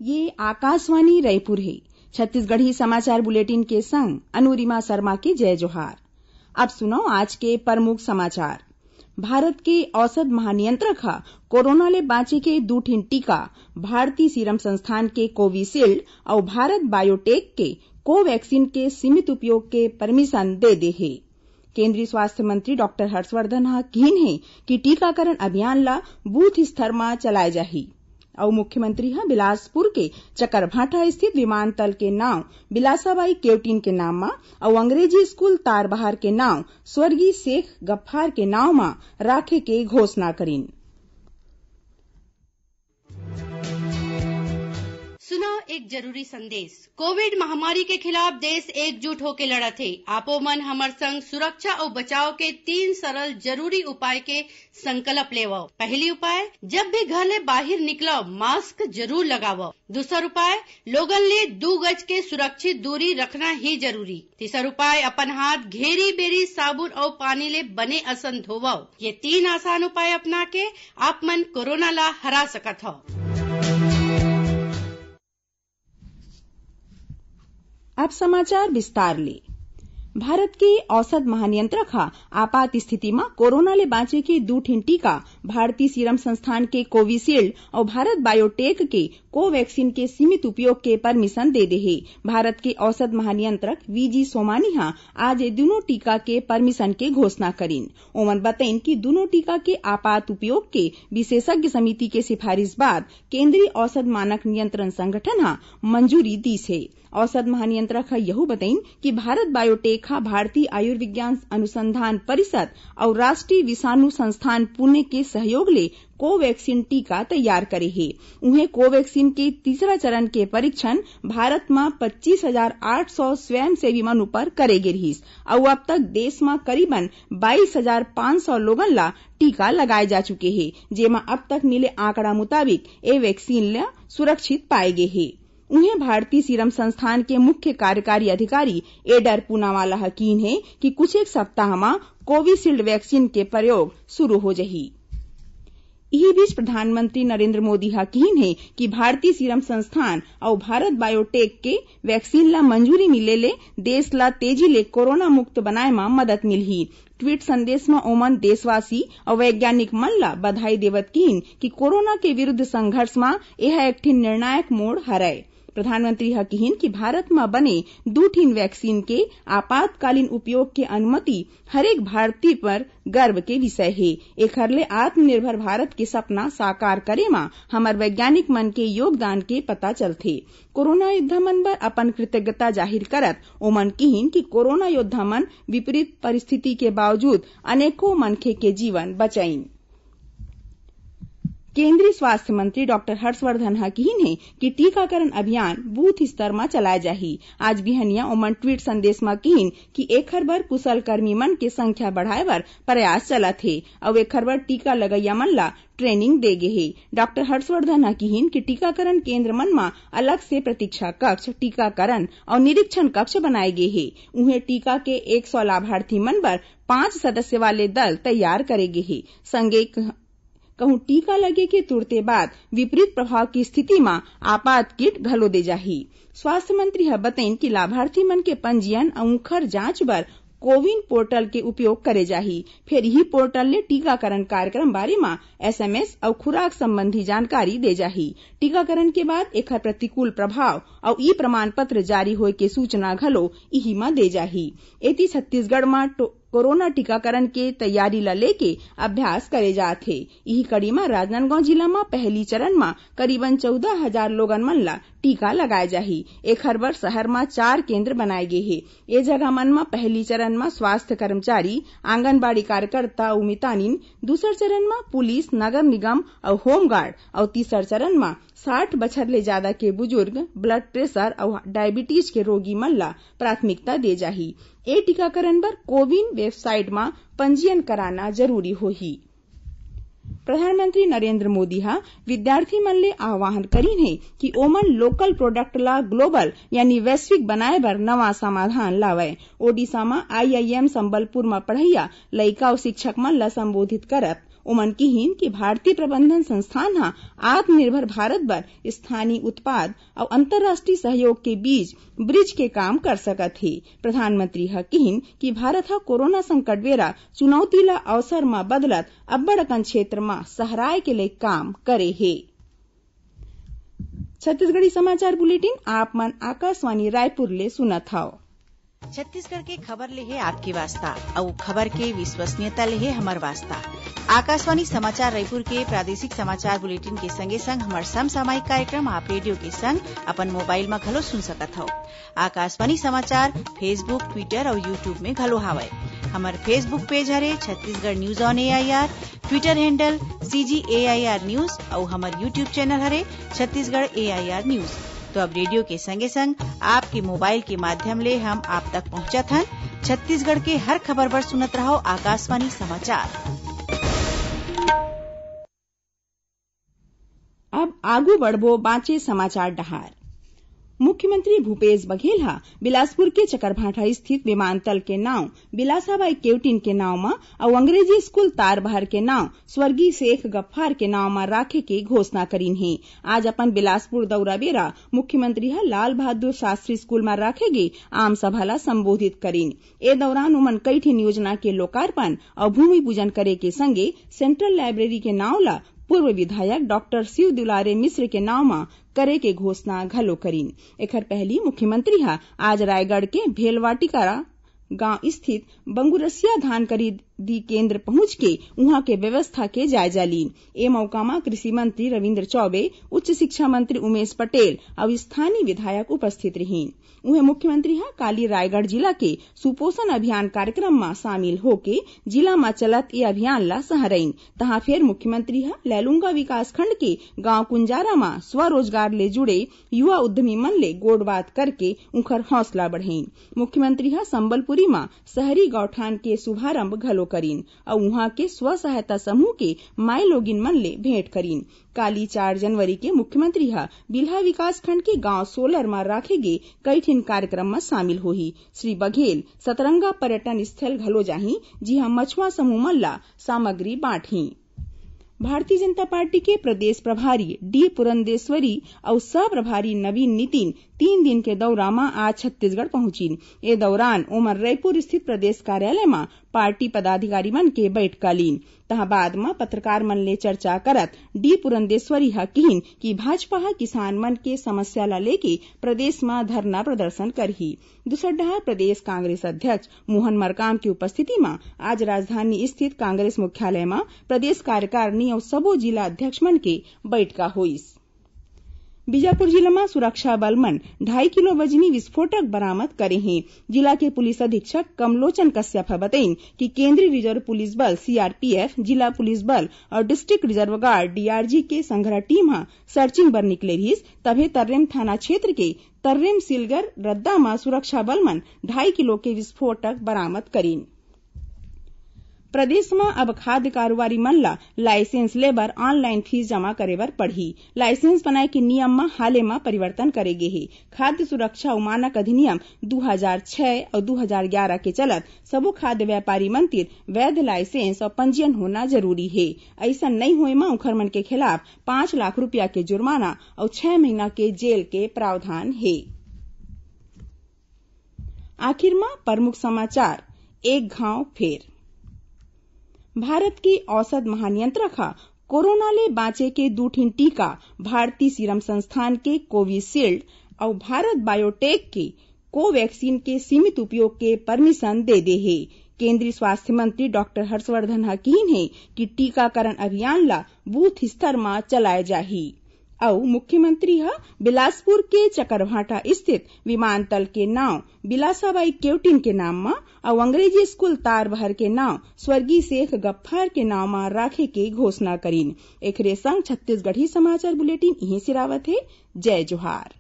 ये आकाशवाणी रायपुर है। छत्तीसगढ़ी समाचार बुलेटिन के संग अनुरिमा शर्मा के जय जोहार। अब सुनो आज के प्रमुख समाचार। भारत के औषध महानियंत्रक ह कोरोना ले बाँचे के 2 ठिन टीका भारतीय सीरम संस्थान के कोविशील्ड और भारत बायोटेक के कोवैक्सीन के सीमित उपयोग के परमिशन दे दे है। केंद्रीय स्वास्थ्य मंत्री डॉक्टर हर्षवर्धन ह कहिन है कि टीकाकरण अभियान ला बूथ स्तर में चलाए जाही और मुख्यमंत्री ह बिलासपुर के चकरभाठा स्थित विमानतल के नाम बिलासाबाई केवटीन के नाम में और अंग्रेजी स्कूल तारबहार के नाम स्वर्गीय शेख गफ्फार के नाम में राखे के घोषणा करीन। सुनो एक जरूरी संदेश। कोविड महामारी के खिलाफ देश एकजुट होकर लड़त है। आपो मन हमर संग सुरक्षा और बचाव के 3 सरल जरूरी उपाय के संकल्प लेवो। पहली उपाय, जब भी घर ले बाहर निकलो मास्क जरूर लगावो। दूसरा उपाय, लोगन ले 2 गज के सुरक्षित दूरी रखना ही जरूरी। तीसरा उपाय, अपन हाथ घेरी बेरी साबुन और पानी ले बने असन धोवो। ये 3 आसान उपाय अपना के आप मन कोरोना ला हरा सकत हो। अब समाचार विस्तार ले। भारत के औषध महानियंत्रक आपात स्थिति में कोरोना ले बाँचे के 2 ठिन टीका भारतीय सीरम संस्थान के कोविशील्ड और भारत बायोटेक के कोवैक्सीन के सीमित उपयोग के परमिशन दे दे है। भारत के औषध महानियंत्रक वीजी सोमानी आज दोनों टीका के परमिशन के घोषणा करीन। ओमन बताइन कि दोनों टीका के आपात उपयोग के विशेषज्ञ समिति के सिफारिश बाद केंद्रीय औषध मानक नियंत्रण संगठन मंजूरी दीस है। औषध महानियंत्रक यहू बताइन कि भारत बायोटेक भारतीय आयुर्विज्ञान अनुसंधान परिषद और राष्ट्रीय विषाणु संस्थान पुणे के सहयोग ले कोवैक्सीन टीका तैयार करे है। उन्हें कोवैक्सीन के तीसरा चरण के परीक्षण भारत में 25,800 स्वयंसेवी मन पर करे गे रहीस और अब तक देश में करीबन 22,500 लोगन ला टीका लगाए जा चुके हैं, जेमा अब तक मिले आंकड़ा मुताबिक ए वैक्सीन ला सुरक्षित पाए गए है। उन्हें भारतीय सीरम संस्थान के मुख्य कार्यकारी अधिकारी एडर पूनावाला यकीन है कि कुछ एक सप्ताह में कोविशील्ड वैक्सीन के प्रयोग शुरू हो जाही। इसी बीच प्रधानमंत्री नरेंद्र मोदी यकीन है कि भारतीय सीरम संस्थान और भारत बायोटेक के वैक्सीन ला मंजूरी मिले ले देश ला तेजी ले कोरोना मुक्त बनाए में मदद मिलही। ट्वीट संदेश में ओमन देशवासी और वैज्ञानिक मन ला बधाई देवत कीन कि कोरोना के विरुद्ध संघर्ष में यह एक ठिन निर्णायक मोड़ हराए। प्रधानमंत्री कहिन कि भारत में बने 2 ठिन वैक्सीन के आपातकालीन उपयोग के अनुमति हरेक भारतीय पर गर्व के विषय है। एखर ले आत्मनिर्भर भारत के सपना साकार करे में हमर वैज्ञानिक मन के योगदान के पता चलथे। कोरोना योद्धा मन पर अपन कृतज्ञता जाहिर करत ओमन कहिन कि कोरोना योद्धा मन विपरीत परिस्थिति के बावजूद अनेकों मनखे के जीवन बचाइन। केंद्रीय स्वास्थ्य मंत्री डॉक्टर हर्षवर्धन कहिन है कि टीकाकरण अभियान बूथ स्तर में चलाए जाही। आज बिहनिया ओमन ट्वीट संदेश में कहिन कि एखर बर कुशल कर्मी मन के संख्या बढ़ाए बर प्रयास चलत है और एखर बर टीका लगैया मन ला ट्रेनिंग दे गे है। डॉक्टर हर्षवर्धन कहिन कि टीकाकरण केंद्र मन में अलग से प्रतीक्षा कक्ष, टीकाकरण और निरीक्षण कक्ष बनाए गए है। उन्हें टीका के 100 लाभार्थी मन बर 5 सदस्य वाले दल तैयार करे गे है। संगे कहूं टीका लगे के तुरते बाद विपरीत प्रभाव की स्थिति में आपात किट घलो दे जाही। स्वास्थ्य मंत्री बताइन कि लाभार्थी मन के पंजीयन और मुखर जांच बर कोविन पोर्टल के उपयोग करे जाही। फिर यही पोर्टल ले टीकाकरण कार्यक्रम बारे में SMS और खुराक संबंधी जानकारी दे जाही। टीकाकरण के बाद एकर प्रतिकूल प्रभाव और ई प्रमाण पत्र जारी होए के सूचना घलो इही में दे जाही। एती छत्तीसगढ़ में कोरोना टीकाकरण के तैयारी ला लेके अभ्यास करे जात है। यही कड़ी में राजनांदगांव जिला में पहली चरण में करीबन 14,000 लोगन मन ला टीका लगाए जाही। एखर बर शहर में 4 केंद्र बनाए गए है। ए जगह मन में पहली चरण में स्वास्थ्य कर्मचारी, आंगनबाड़ी कार्यकर्ता उमितानिन, दूसर चरण में पुलिस, नगर निगम और होमगार्ड और तीसर चरण में 60 बछर ले ज्यादा के बुजुर्ग, ब्लड प्रेशर और डायबिटीज के रोगी मन ला प्राथमिकता दे जाही। ए टीकाकरण बर कोविन वेबसाइट में पंजीयन कराना जरूरी होही। प्रधानमंत्री नरेंद्र मोदी विद्यार्थी मन ले आह्वान करीन है कि ओमन लोकल प्रोडक्ट ला ग्लोबल यानी वैश्विक बनाए बर नवा समाधान लावे। ओडिशा में IIM संबलपुर में पढ़ैया लइका और शिक्षक मन ला संबोधित करत उमन किहिन कि भारतीय प्रबंधन संस्थान हा आत्मनिर्भर भारत बर स्थानीय उत्पाद और अंतर्राष्ट्रीय सहयोग के बीच ब्रिज के काम कर सकत हे। प्रधानमंत्री हा किहिन कि भारत हा कोरोना संकट बेरा चुनौती ला अवसर में बदलत अब्बड़ अकन क्षेत्र में सहराय के लिए काम करे हे। छत्तीसगढ़ी समाचार बुलेटिन आप मन आकाशवाणी रायपुर ले सुनत हव। छत्तीसगढ़ के खबर ले है आपके वास्ता और खबर के विश्वसनीयता ले है हमर वास्ता। आकाशवाणी समाचार रायपुर के प्रादेशिक समाचार बुलेटिन के संगे संग हमर समसामयिक कार्यक्रम आप रेडियो के संग अपन मोबाइल में घलो सुन सकत हव। आकाशवाणी समाचार फेसबुक, ट्विटर और यूट्यूब में घलो हावय। हमर फेसबुक पेज हरे Chhattisgarh news on AIR, Twitter handle CGAIR news और हमर यूट्यूब चैनल हरे छत्तीसगढ़ AIR न्यूज। तो अब रेडियो के संगे संग आपके मोबाइल के माध्यम ले हम आप तक पहुंचत हन। छत्तीसगढ़ के हर खबर पर सुनत रहो आकाशवाणी समाचार। अब आगू बढ़बो बाँचे समाचार डहार। मुख्यमंत्री भूपेश बघेल हा बिलासपुर के चकरभाठा स्थित विमानतल के नाव बिलासाबाई केवटिन के नाव में और अंग्रेजी स्कूल तारबहार के नाव स्वर्गीय शेख गफ्फार के नाव में राखे के घोषणा करीन है। आज अपन बिलासपुर दौरा बेरा मुख्यमंत्री हा लाल बहादुर शास्त्री स्कूल में राखे गे आम सभा ला संबोधित करीन। ए दौरान उमन कई ठिन योजना के लोकार्पण और भूमि पूजन करे के संगे सेंट्रल लाइब्रेरी के नाव ला पूर्व विधायक डॉक्टर शिव दुलारे मिश्र के नाव में करे के घोषणा घलो करीन। एकर पहली मुख्यमंत्री हा आज रायगढ़ के भेलवाटिका गांव स्थित बंगुरसिया धान खरीदी केंद्र पहुंच के उहां के व्यवस्था के जायजा लीन। ए मौका में कृषि मंत्री रविन्द्र चौबे, उच्च शिक्षा मंत्री उमेश पटेल और स्थानीय विधायक उपस्थित रहीन। उहे मुख्यमंत्री हा काली रायगढ़ जिला के सुपोषण अभियान कार्यक्रम में शामिल होके जिला में चलत ये अभियान ला सहरईन। तहां फिर मुख्यमंत्री हा लैलूंगा विकास खंड के गांव कुंजारा में स्वरोजगार ले जुड़े युवा उद्यमी मन ले गोड़बात करके उनकर हौसला बढ़ाइन। मुख्यमंत्री हा संबलपुरी में शहरी गौठान के शुभारंभ घलो करीन और उहाँ के स्व सहायता समूह के माई लोगिन मन ले भेंट करीन। काली 4 जनवरी के मुख्यमंत्री हा बिल्हा विकास खंड के गांव सोलर में राखे गे कई ठिन कार्यक्रम में शामिल होही। श्री बघेल सतरंगा पर्यटन स्थल घलो जाही जिहा मछुआ समूह मन ला सामग्री बांटही। भारतीय जनता पार्टी के प्रदेश प्रभारी डी पुरंदेश्वरी और सह प्रभारी नवीन नितिन 3 दिन के दौरा में आज छत्तीसगढ़ पहुंचीन। ए दौरान उमर रायपुर स्थित प्रदेश कार्यालय में पार्टी पदाधिकारी मन के बैठका लीन। तहां बाद में पत्रकार मन ले चर्चा करत डी पुरंदेश्वरी हा किहिन कि भाजपा हा किसान मन के समस्या ला लेके प्रदेश में धरना प्रदर्शन करही। दूसर डहर प्रदेश कांग्रेस अध्यक्ष मोहन मरकाम की उपस्थिति में आज राजधानी स्थित कांग्रेस मुख्यालय में प्रदेश कार्यकारिणी और सबो जिला अध्यक्ष मन के बैठका होइस। बीजापुर जिला में सुरक्षा बल मन 2.5 किलो वजनी विस्फोटक बरामद करे हैं। जिला के पुलिस अधीक्षक कमलोचन कश्यप बताइन कि केंद्रीय रिजर्व पुलिस बल CRPF, जिला पुलिस बल और डिस्ट्रिक्ट रिजर्व गार्ड DRG के संग्रह टीम हा सर्चिंग बर निकले रहिस। तभे तर्रेम थाना क्षेत्र के तर्रेम सिलगर रद्दा में सुरक्षा बल मन 2.5 किलो के विस्फोटक बरामद करीन। प्रदेश में अब खाद्य कारोबारी मन ला लाइसेंस लेबर ऑनलाइन फीस जमा करे बर पड़ही। लाइसेंस बनाए के नियम में हाले में परिवर्तन करे गे हे। खाद्य सुरक्षा और मानक अधिनियम 2006 और 2011 के चलत सबो खाद्य व्यापारी मन तीर वैध लाइसेंस और पंजीयन होना जरूरी है। ऐसा नहीं होए में उखर मन के खिलाफ 5 लाख रुपया के जुर्माना और 6 महीना के जेल के प्रावधान है। आखिर में प्रमुख समाचार एक घाव फेर। भारत के औषध महानियंत्रक हा कोरोना ले बाँचे के 2 ठिन टीका भारतीय सीरम संस्थान के कोविशील्ड और भारत बायोटेक के कोवैक्सीन के सीमित उपयोग के परमिशन दे दे है। केंद्रीय स्वास्थ्य मंत्री डॉक्टर हर्षवर्धन हा कहिन है कि टीकाकरण अभियान ला बूथ स्तर में चलाए जाही। और मुख्यमंत्री हा बिलासपुर के चकरभाठा स्थित विमानतल के नाव बिलासाबाई केवटिन के नाम में और अंग्रेजी स्कूल तारबहार के नाव स्वर्गीय शेख गफ्फार के नाव में राखे के घोषणा करीन। एकरे संग छत्तीसगढ़ी समाचार बुलेटिन यहीं सिरावत है। जय जोहार।